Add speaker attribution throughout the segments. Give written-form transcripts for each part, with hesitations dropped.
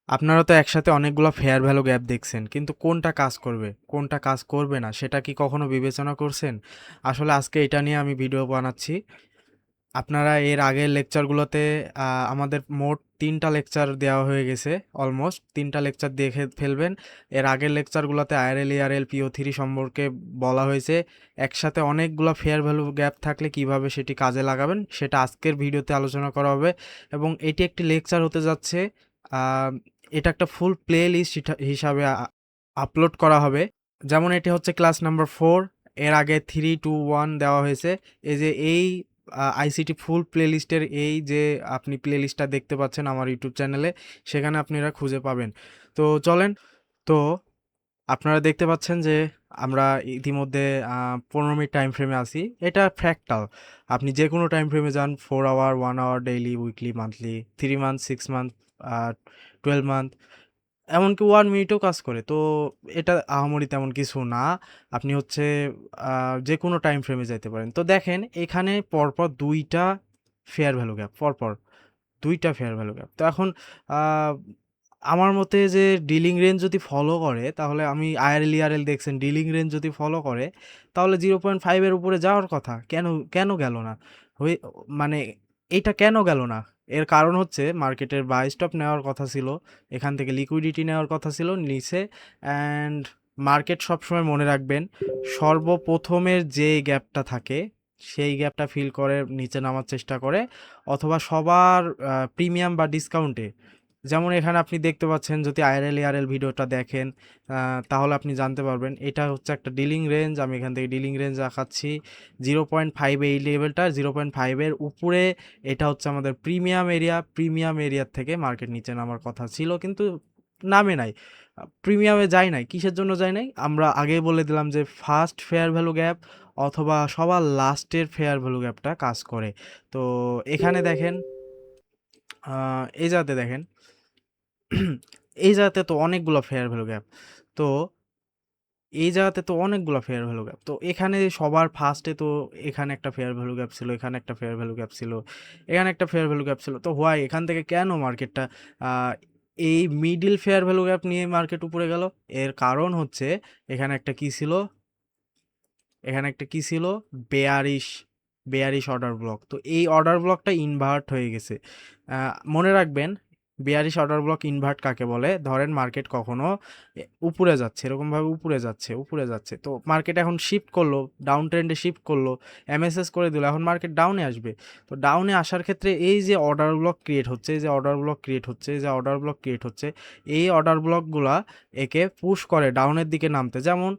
Speaker 1: আপনারা তো একসাথে অনেকগুলো ফেয়ার ভ্যালু গ্যাপ দেখছেন, কিন্তু কোনটা কাজ করবে কোনটা কাজ করবে না সেটা কি কখনো বিবেচনা করছেন? আসলে আজকে এটা নিয়ে আমি ভিডিও বানাচ্ছি। আপনারা এর আগের লেকচারগুলোতে আমাদের মোট ৩টা লেকচার দেওয়া হয়ে গেছে। অলমোস্ট ৩টা লেকচার দেখে ফেলবেন। এর আগের লেকচারগুলোতে আইআরএল, ইআরএল, পিও3 সম্পর্কে বলা হয়েছে। একসাথে অনেকগুলো ফেয়ার ভ্যালু গ্যাপ থাকলে কিভাবে সেটি কাজে লাগাবেন সেটা আজকের ভিডিওতে আলোচনা করা হবে, এবং এটি একটি লেকচার হতে যাচ্ছে। আ এটা একটা ফুল প্লে লিস্ট হিসাবে আপলোড করা হবে। যেমন এটি হচ্ছে ক্লাস নাম্বার 4, এর আগে 3, 2, 1 দেওয়া হয়েছে। এই যে এই আইসিটি ফুল প্লেলিস্টের এই যে আপনি প্লেলিস্টটা দেখতে পাচ্ছেন আমার ইউটিউব চ্যানেলে, সেখানে আপনারা খুঁজে পাবেন। তো চলেন। তো আপনারা দেখতে পাচ্ছেন যে আমরা ইতিমধ্যে 15 মিনিট টাইম ফ্রেমে আছি। এটা ফ্র্যাক্টাল। আপনি যে কোনো টাইম ফ্রেমে যান, 4 hour, 1 hour, daily, weekly, monthly, 3 month, 6 month, 12 month, এমনকি 1 মিনিটও কাজ করে। তো এটা আহামরি তেমন কিছু না। আপনি হচ্ছে যে কোনো টাইম ফ্রেমে যাইতে পারেন। তো দেখেন এখানে পরপর ২টা ফেয়ার ভ্যালু গ্যাপ, পরপর ২টা ফেয়ার ভ্যালু গ্যাপ। তো এখন আ আমার মতে যে ডিলিং রেঞ্জ যদি ফলো করে, তাহলে আমি আইআরএল, ইআরএল দেখছেন, ডিলিং রেঞ্জ যদি ফলো করে তাহলে 0.5 এর উপরে যাওয়ার কথা। কেন গেল না? হয়ে মানে এইটা কেন গেল না? এর কারণ হচ্ছে মার্কেটের বাই স্টপ নেওয়ার কথা ছিল। এখান থেকে লিকুইডিটি নেওয়ার কথা ছিল, নিছে। অ্যান্ড মার্কেট সবসময় মনে রাখবেন, সর্বপ্রথমের যে গ্যাপটা থাকে সেই গ্যাপটা ফিল করে নিচে নামার চেষ্টা করে, অথবা সবার প্রিমিয়াম বা ডিসকাউন্টে। যেমন এখানে আপনি দেখতে পাচ্ছেন, যদি আইআরএল, ইআরএল ভিডিওটা দেখেন তাহলে আপনি জানতে পারবেন এটা হচ্ছে একটা ডিলিং রেঞ্জ। আমি এখান থেকে ডিলিং রেঞ্জ দেখাচ্ছি 0.5, এই লেভেলটা 0.5-এর উপরে। এটা হচ্ছে আমাদের প্রিমিয়াম এরিয়া। প্রিমিয়াম এরিয়ার থেকে মার্কেট নিচে নামার কথা ছিল, কিন্তু নামে নাই। প্রিমিয়ামে যায় নাই। কিসের জন্য যায় নাই? আমরা আগেই বলে দিলাম যে ফার্স্ট ফেয়ার ভ্যালু গ্যাপ অথবা সবার লাস্টের ফেয়ার ভ্যালু গ্যাপটা কাজ করে। তো এখানে দেখেন, এই জায়গাতে দেখেন, এই জায়গাতে তো অনেকগুলো ফেয়ার ভ্যালু গ্যাপ। তো এই জায়গাতে তো অনেকগুলো ফেয়ার ভ্যালু গ্যাপ। তো এখানে সবার ফার্স্টে তো এখানে একটা ফেয়ার ভ্যালু গ্যাপ ছিল, এখানে একটা ফেয়ার ভ্যালু গ্যাপ ছিল, এখানে একটা ফেয়ার ভ্যালু গ্যাপ ছিল। তো হোয়াই এখান থেকে কেন মার্কেটটা এই মিডল ফেয়ার ভ্যালু গ্যাপ নিয়ে মার্কেট উপরে গেল? এর কারণ হচ্ছে এখানে একটা কি ছিল, এখানে একটা কি ছিল, বেয়ারিশ বেয়ারিশ অর্ডার ব্লক। তো এই অর্ডার ব্লকটা ইনভার্ট হয়ে গেছে। মনে রাখবেন, বেয়ারিশ অর্ডার ব্লক ইনভার্ট কাকে বলে? ধরেন মার্কেট কখনো উপরে যাচ্ছে, এরকমভাবে উপরে যাচ্ছে, তো মার্কেট এখন শিফট করলো, ডাউন ট্রেন্ডে শিফট করলো, এমএসএস করে দিল, এখন মার্কেট ডাউনে আসবে। তো ডাউনে আসার ক্ষেত্রে এই যে অর্ডার ব্লক ক্রিয়েট হচ্ছে, এই যে অর্ডার ব্লক ক্রিয়েট হচ্ছে, এই যে অর্ডার ব্লক ক্রিয়েট হচ্ছে, এই অর্ডার ব্লকগুলা একে পুশ করে ডাউনের দিকে নামতে। যেমন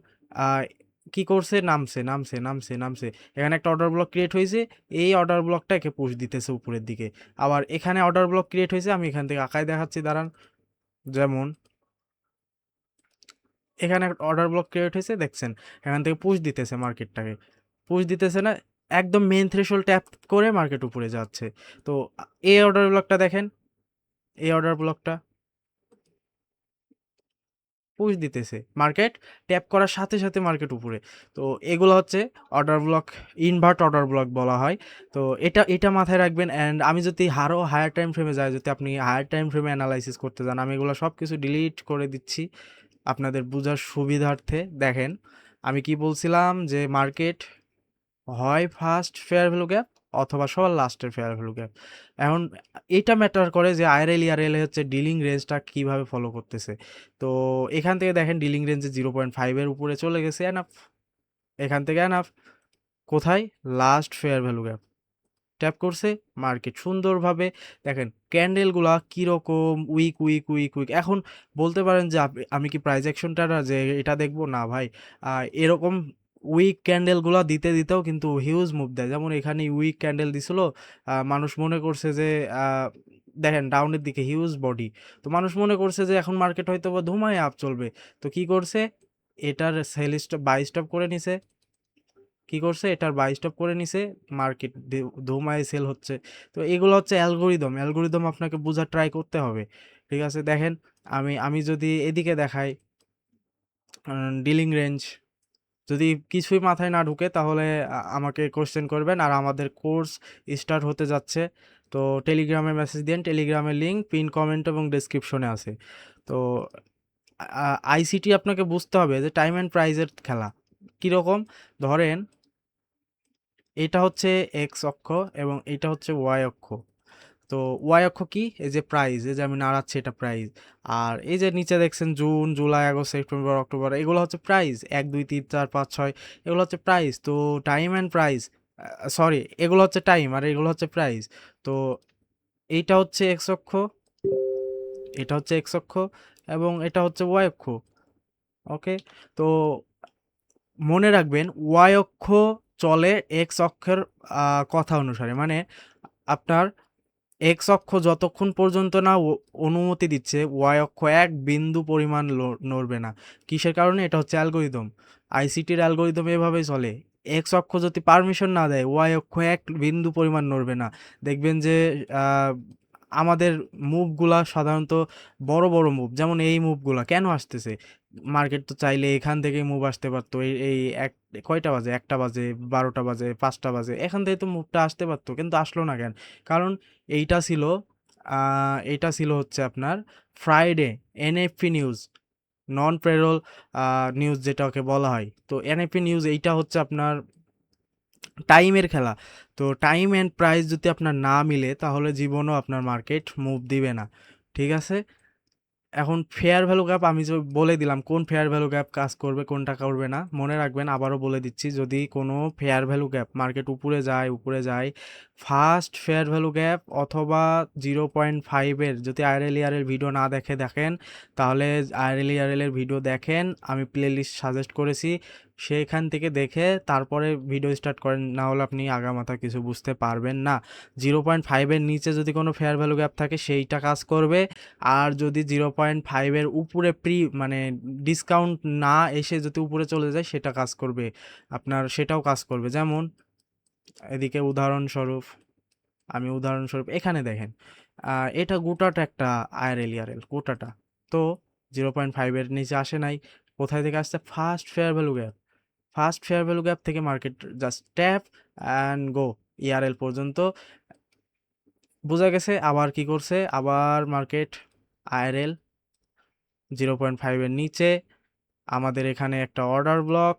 Speaker 1: কি করছে, নামছে। এখানে একটা অর্ডার ব্লক ক্রিয়েট হয়েছে, এই অর্ডার ব্লকটা একে পুশ দিতেছে উপরের দিকে। আবার এখানে অর্ডার ব্লক ক্রিয়েট হয়েছে, আমি এখান থেকে আঁকায় দেখাচ্ছি, দাঁড়ান। যেমন এখানে একটা অর্ডার ব্লক ক্রিয়েট হয়েছে, দেখছেন এখান থেকে পুশ দিতেছে মার্কেটটাকে, পুশ দিতেছে না, একদম মেইন থ্রেশহোল্ড ট্যাপ করে মার্কেট উপরে যাচ্ছে। তো এই অর্ডার ব্লকটা দেখেন, এই অর্ডার ব্লকটা পুশ দিতেছে, মার্কেট ট্যাপ করার সাথে সাথে মার্কেট উপরে। তো এগুলো হচ্ছে order block, invert order block বলা হয়। তো এটা মাথায় রাখবেন। অ্যান্ড আমি যদি আরও হায়ার টাইম ফ্রেমে যাই, যদি আপনি হায়ার টাইম ফ্রেমে অ্যানালাইসিস করতে যান, আমি এগুলো সব কিছু ডিলিট করে দিচ্ছি আপনাদের বোঝার সুবিধার্থে। দেখেন আমি কি বলছিলাম, যে মার্কেট হয় ফার্স্ট ফেয়ার ভ্যালু গ্যাপ অথবা সবার লাস্টের ফেয়ার ভ্যালু গ্যাপ। এখন এটা ম্যাটার করে যে আইআরএল, ইআরএল হচ্ছে ডিলিং রেঞ্জটা কিভাবে ফলো করতেছে। তো এখান থেকে দেখেন ডিলিং রেঞ্জে 0.5-এর উপরে চলে গেছে, এনাফ। এখান থেকে এনাফ কোথায়? Last fair value gap tap করছে মার্কেট সুন্দরভাবে। দেখেন ক্যান্ডেলগুলা কীরকম উইক। এখন বলতে পারেন যে আমি কি প্রাইস অ্যাকশনটা যে এটা দেখবো না ভাই, এরকম উইক ক্যান্ডেলগুলা দিতেও কিন্তু হিউজ মুভ দেয়। যেমন এখানে উইক ক্যান্ডেল দিছিল, মানুষ মনে করছে যে দেখেন ডাউনের দিকে হিউজ বডি, তো মানুষ মনে করছে যে এখন মার্কেট হয়তো বা ধুমায় আপ চলবে। তো কি করছে, এটার সেল স্টপ বাই স্টপ করে নিছে। কি করছে, এটার বাই স্টপ করে নিছে, মার্কেট ধুমায় সেল হচ্ছে। তো এগুলো হচ্ছে অ্যালগোরিদম আপনাকে বোঝার ট্রাই করতে হবে। ঠিক আছে, দেখেন আমি যদি এদিকে দেখাই ডিলিং রেঞ্জ, যদি কিছুই মাথায় না ঢুকে তাহলে আমাকে কোশ্চেন করবেন। আর আমাদের কোর্স স্টার্ট হতে যাচ্ছে তো টেলিগ্রামে মেসেজ দেন, টেলিগ্রামের লিঙ্ক পিন কমেন্ট এবং ডেসক্রিপশনে আছে। তো আইসিটি আপনাকে বুঝতে হবে যে টাইম অ্যান্ড প্রাইজের খেলা কীরকম। ধরেন এটা হচ্ছে এক্স অক্ষ এবং এটা হচ্ছে ওয়াই অক্ষ। তো ওয়াই অক্ষ কি, এই যে প্রাইস, এই যে আমি নাড়াচ্ছি এটা প্রাইস। আর এই যে নিচে দেখছেন June, July, August, September, October, এগুলো হচ্ছে প্রাইস। 1 2 3 4 5 6 এগুলো হচ্ছে প্রাইস। তো টাইম অ্যান্ড প্রাইস, সরি, এগুলো হচ্ছে টাইম আর এগুলো হচ্ছে প্রাইস। তো এইটা হচ্ছে এক্স অক্ষ, এটা হচ্ছে এক্স অক্ষ এবং এটা হচ্ছে ওয়াই অক্ষ। ওকে, তো মনে রাখবেন ওয়াই অক্ষ চলে এক্স অক্ষের কথা অনুসারে। মানে আপনার এক্স অক্ষ যতক্ষণ পর্যন্ত না অনুমতি দিচ্ছে, ওয়াই অক্ষ এক বিন্দু পরিমাণ নড়বে না। কিসের কারণে? এটা হচ্ছে অ্যালগোরিদম, আইসিটির অ্যালগোরিদম এভাবেই চলে। এক্স অক্ষ যদি পারমিশন না দেয়, ওয়াই অক্ষ এক বিন্দু পরিমাণ নড়বে না। দেখবেন যে আমাদের মুভগুলা সাধারণত বড় বড় মুভ, যেমন এই মুভগুলা কেন আসতেছে? মার্কেট তো চাইলে এখান থেকেই মুভ আসতে পারতো। এই এই এক কয়টা বাজে, 1টা বাজে, 12টা বাজে, 5টা বাজে, এখান থেকে তো মুভটা আসতে পারতো, কিন্তু আসলো না কেন? কারণ এইটা ছিল এইটা ছিল হচ্ছে আপনার ফ্রাইডে এনএফপি নিউজ, নন পেরোল নিউজ যেটাকে বলা হয়। তো এনএফপি নিউজ এইটা হচ্ছে আপনার টাইমের খেলা। তো টাইম অ্যান্ড প্রাইস যদি আপনার না মিলে, তাহলে জীবনও আপনার মার্কেট মুভ দিবে না। ঠিক আছে, এখন ফেয়ার ভ্যালু গ্যাপ আমি যে বলে দিলাম কোন ফেয়ার ভ্যালু গ্যাপ কাজ করবে কোনটা করবে না। মনে রাখবেন, আবারও বলে দিচ্ছি, যদি কোনো ফেয়ার ভ্যালু গ্যাপ মার্কেট উপরে যায়, ফার্স্ট ফেয়ার ভ্যালু গ্যাপ অথবা 0.5-এর যদি আইএলএল ইয়ারের ভিডিও না দেখেন, তাহলে আইএলএল ইয়ারের ভিডিও দেখেন, আমি প্লে লিস্ট সাজেস্ট করেছি, সেখান থেকে দেখে তারপরে ভিডিও স্টার্ট করেন, না হলে আপনি আগামাথা কিছু বুঝতে পারবেন না। 0.5-এর নিচে যদি কোনো ফেয়ার ভ্যালু গ্যাপ থাকে সেইটা কাজ করবে, আর যদি 0.5-এর উপরে মানে ডিসকাউন্ট না এসে যদি উপরে চলে যায়, সেটা কাজ করবে আপনার, সেটাও কাজ করবে। যেমন এদিকে উদাহরণস্বরূপ এখানে দেখেন, এটা গোটাটা একটা আইআরএল ইয়ারএল গোটাটা, তো 0.5-এর নিচে আসে নাই। কোথায় থেকে আসছে? First fair value gap. First fair value gap থেকে market just tap and go ERL পর্যন্ত। বোঝা গেছে? আবার কি করছে? আবার মার্কেট আইআরএল 0.5-এর নিচে, আমাদের এখানে একটা order block,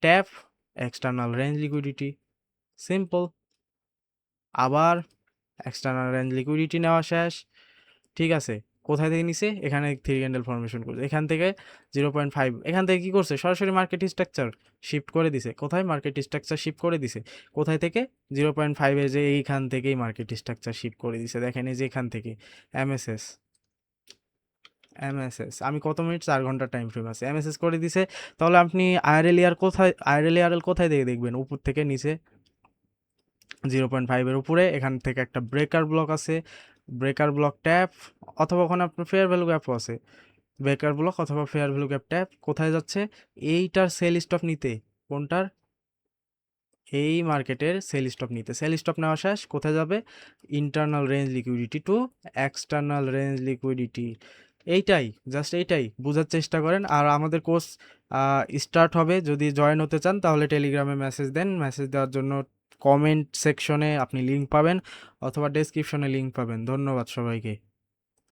Speaker 1: tap, external range liquidity, simple. আবার এক্সটার্নাল রেঞ্জ লিকুইডিটি নেওয়া শেষ। ঠিক আছে, কোথায় থেকে নিছে? এখানে থ্রি ক্যান্ডেল ফর্মেশন করছে, এখান থেকে 0.5, এখান থেকে কি করছে? সরাসরি মার্কেট স্ট্রাকচার শিফট করে দিছে। কোথায়? মার্কেট স্ট্রাকচার শিফট করে দিছে। কোথায় থেকে? 0.5-এ যে এইখান থেকেই মার্কেট স্ট্রাকচার শিফট করে দিছে। দেখেন এই যে এখান থেকে এমএসএস, আমি কত মিনিট? 4 ঘন্টা টাইম ফ্রেম আছে, এমএসএস করে দিছে। তাহলে আপনি আইআরএল কোথায় থেকে দেখবেন? উপর থেকে নিচে 0.5-এর উপরে, এখান থেকে একটা ব্রেকার ব্লক আছে, ব্রেকার ব্লক ট্যাপ, অথবা ওখানে আপনার ফেয়ার ভ্যালু গ্যাপও আছে। ব্রেকার ব্লক অথবা ফেয়ার ভ্যালু গ্যাপ ট্যাপ কোথায় যাচ্ছে? এইটার সেল স্টপ নিতে। কোনটার? এই মার্কেটের সেল স্টপ নিতে। সেল স্টপ নেওয়া শেষ, কোথায় যাবে? Internal range liquidity to external range liquidity. এইটাই, জাস্ট এইটাই বোঝার চেষ্টা করেন। আর আমাদের কোর্স স্টার্ট হবে, যদি জয়েন হতে চান তাহলে টেলিগ্রামে মেসেজ দেন। মেসেজ দেওয়ার জন্য কমেন্ট সেকশনে আপনি লিঙ্ক পাবেন, অথবা ডেসক্রিপশনে লিঙ্ক পাবেন। ধন্যবাদ সবাইকে।